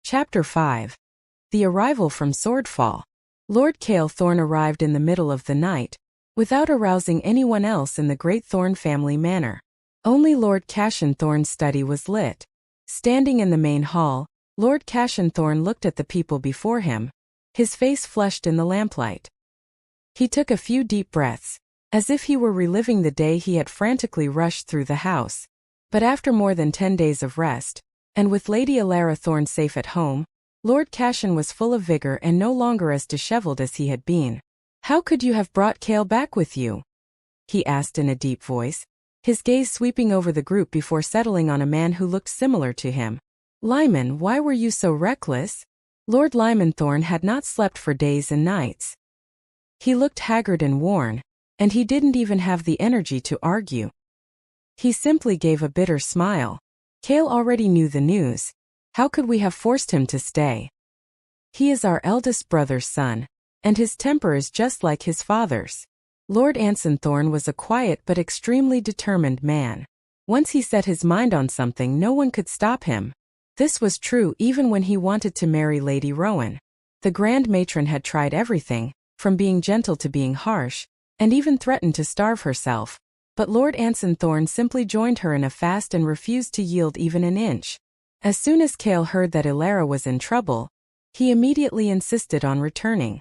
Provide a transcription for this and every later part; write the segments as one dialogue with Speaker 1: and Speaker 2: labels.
Speaker 1: Chapter 5. The Arrival from Swordfall. Lord Thorne arrived in the middle of the night, without arousing anyone else in the great Thorne family manor. Only Lord Thorne's study was lit. Standing in the main hall, Lord Thorne looked at the people before him, his face flushed in the lamplight. He took a few deep breaths, as if he were reliving the day he had frantically rushed through the house. But after more than 10 days of rest, and with Lady Elara Thorne safe at home, Lord was full of vigor and no longer as disheveled as he had been. "How could you have brought Cale back with you?" he asked in a deep voice, his gaze sweeping over the group before settling on a man who looked similar to him. "Lyman, why were you so reckless?" Lord Thorne had not slept for days and nights. He looked haggard and worn, and he didn't even have the energy to argue. He simply gave a bitter smile. "Cale already knew the news. How could we have forced him to stay? He is our eldest brother's son, and his temper is just like his father's." Lord Thorne was a quiet but extremely determined man. Once he set his mind on something, no one could stop him. This was true even when he wanted to marry Lady Rowan. The Grand Matron had tried everything, from being gentle to being harsh, and even threatened to starve herself. But Lord Thorne simply joined her in a fast and refused to yield even an inch. As soon as Cale heard that Elara was in trouble, he immediately insisted on returning.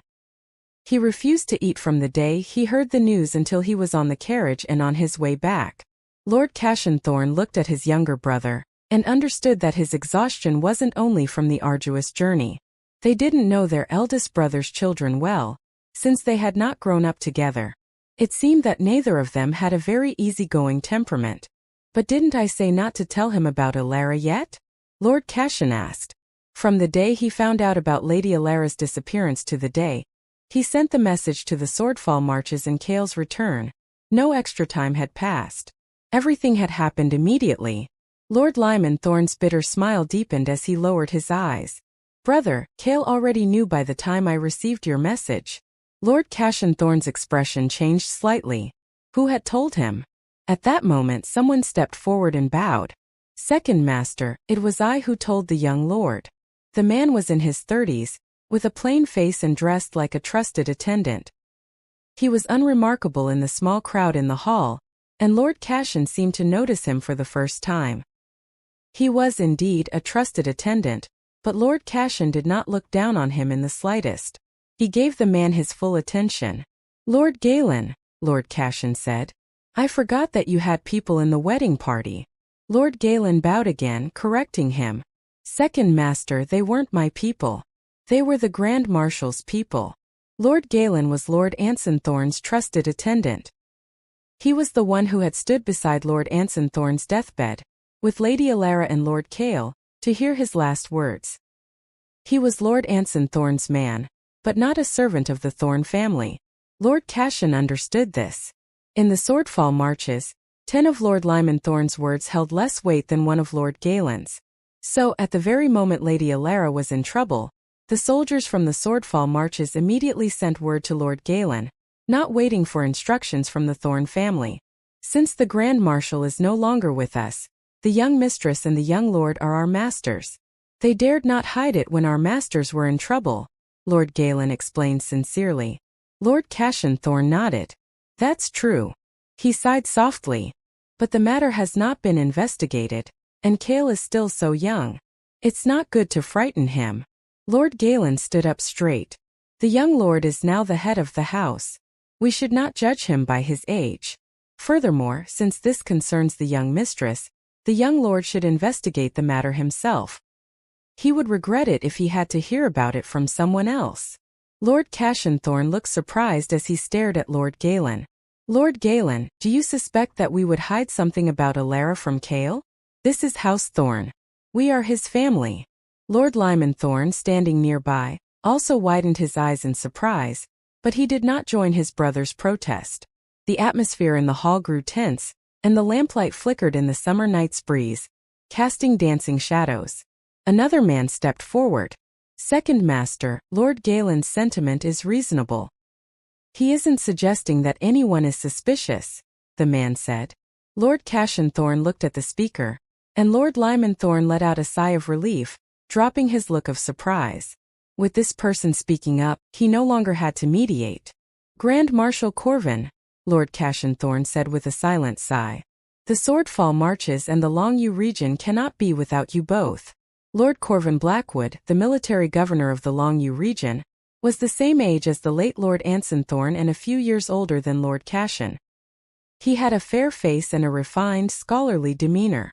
Speaker 1: He refused to eat from the day he heard the news until he was on the carriage and on his way back. Lord Thorne looked at his younger brother, and understood that his exhaustion wasn't only from the arduous journey. They didn't know their eldest brother's children well, since they had not grown up together. It seemed that neither of them had a very easygoing temperament. "But didn't I say not to tell him about Elara yet?" Lord asked. From the day he found out about Lady Elara's disappearance to the day he sent the message to the Swordfall marches and Cale's return, no extra time had passed. Everything had happened immediately. Lord Thorne's bitter smile deepened as he lowered his eyes. "Brother, Cale already knew by the time I received your message." Lord Thorne's expression changed slightly. Who had told him? At that moment someone stepped forward and bowed. "Second Master, it was I who told the young lord." The man was in his 30s, with a plain face and dressed like a trusted attendant. He was unremarkable in the small crowd in the hall, and Lord seemed to notice him for the first time. He was indeed a trusted attendant, but Lord did not look down on him in the slightest. He gave the man his full attention. "Lord Galen," Lord said, "I forgot that you had people in the wedding party." Lord Galen bowed again, correcting him. "Second Master, they weren't my people. They were the Grand Marshal's people." Lord Galen was Lord Thorne's trusted attendant. He was the one who had stood beside Lord Thorne's deathbed, with Lady Elara and Lord Cale, to hear his last words. He was Lord Thorne's man, but not a servant of the Thorne family. Lord understood this. In the Swordfall marches, 10 of Lord Thorne's words held less weight than one of Lord Galen's. So, at the very moment Lady Elara was in trouble, the soldiers from the Swordfall marches immediately sent word to Lord Galen, not waiting for instructions from the Thorne family. "Since the Grand Marshal is no longer with us, the young mistress and the young lord are our masters. They dared not hide it when our masters were in trouble," Lord Galen explained sincerely. Lord Thorne nodded. "That's true." He sighed softly. "But the matter has not been investigated, and Cale is still so young. It's not good to frighten him." Lord Galen stood up straight. "The young lord is now the head of the house. We should not judge him by his age. Furthermore, since this concerns the young mistress, the young lord should investigate the matter himself. He would regret it if he had to hear about it from someone else." Lord Thorne looked surprised as he stared at Lord Galen. "Lord Galen, do you suspect that we would hide something about Elara from Cale? This is House Thorne. We are his family." Lord Thorne, standing nearby, also widened his eyes in surprise, but he did not join his brother's protest. The atmosphere in the hall grew tense, and the lamplight flickered in the summer night's breeze, casting dancing shadows. Another man stepped forward. "Second Master, Lord Galen's sentiment is reasonable. He isn't suggesting that anyone is suspicious," the man said. Lord Thorne looked at the speaker, and Lord Thorne let out a sigh of relief, dropping his look of surprise. With this person speaking up, he no longer had to mediate. Grand Marshal Corvin, Lord Thorne said with a silent sigh. The Swordfall marches and the Longyu region cannot be without you both. Lord Corvin Blackwood, the military governor of the Longyu region, was the same age as the late Lord Anson Thorne and a few years older than Lord Cashin. He had a fair face and a refined, scholarly demeanor.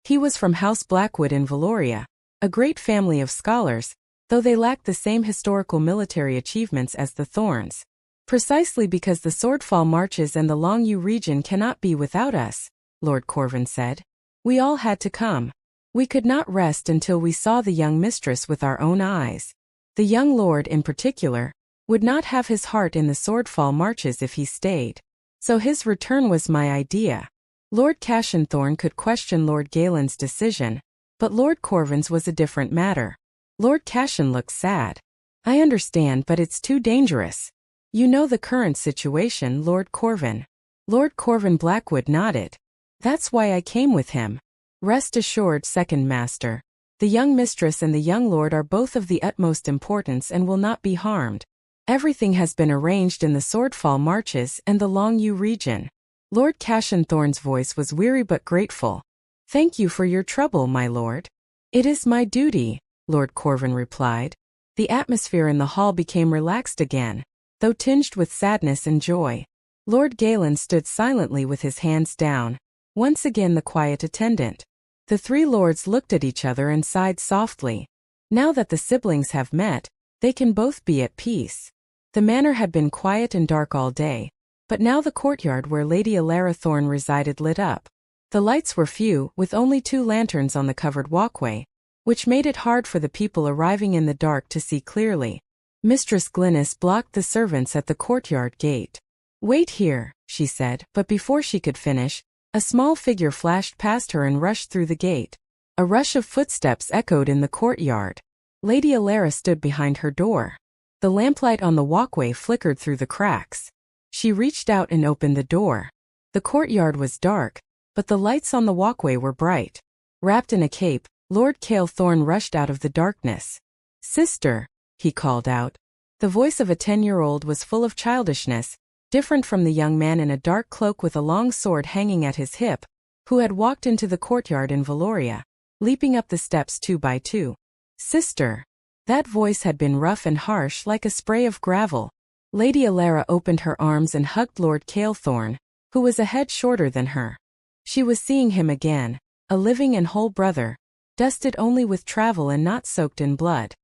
Speaker 1: He was from House Blackwood in Valoria, a great family of scholars, though they lacked the same historical military achievements as the Thornes. Precisely because the Swordfall marches and the Longyu region cannot be without us, Lord Corvin said. We all had to come. We could not rest until we saw the young mistress with our own eyes. The young lord, in particular, would not have his heart in the Swordfall marches if he stayed. So his return was my idea. Lord Cashin Thorne could question Lord Galen's decision, but Lord Corvin's was a different matter. Lord Cashin looked sad. I understand, but it's too dangerous. You know the current situation, Lord Corvin. Lord Corvin Blackwood nodded. That's why I came with him. Rest assured, Second Master. The young mistress and the young lord are both of the utmost importance and will not be harmed. Everything has been arranged in the Swordfall marches and the Longyu region. Lord Cashin Thorne's voice was weary but grateful. Thank you for your trouble, my lord. It is my duty, Lord Corvin replied. The atmosphere in the hall became relaxed again, though tinged with sadness and joy. Lord Galen stood silently with his hands down, once again the quiet attendant. The three lords looked at each other and sighed softly. Now that the siblings have met, they can both be at peace. The manor had been quiet and dark all day, but now the courtyard where Lady Elara Thorne resided lit up. The lights were few, with only 2 lanterns on the covered walkway, which made it hard for the people arriving in the dark to see clearly. Mistress Glynis blocked the servants at the courtyard gate. Wait here, she said, but before she could finish, a small figure flashed past her and rushed through the gate. A rush of footsteps echoed in the courtyard. Lady Elara stood behind her door. The lamplight on the walkway flickered through the cracks. She reached out and opened the door. The courtyard was dark, but the lights on the walkway were bright. Wrapped in a cape, Lord Thorne rushed out of the darkness. Sister, he called out. The voice of a 10-year-old was full of childishness, different from the young man in a dark cloak with a long sword hanging at his hip, who had walked into the courtyard in Valoria, leaping up the steps 2 by 2. Sister. That voice had been rough and harsh like a spray of gravel. Lady Elara opened her arms and hugged Lord Thorne, who was a head shorter than her. She was seeing him again, a living and whole brother, dusted only with travel and not soaked in blood.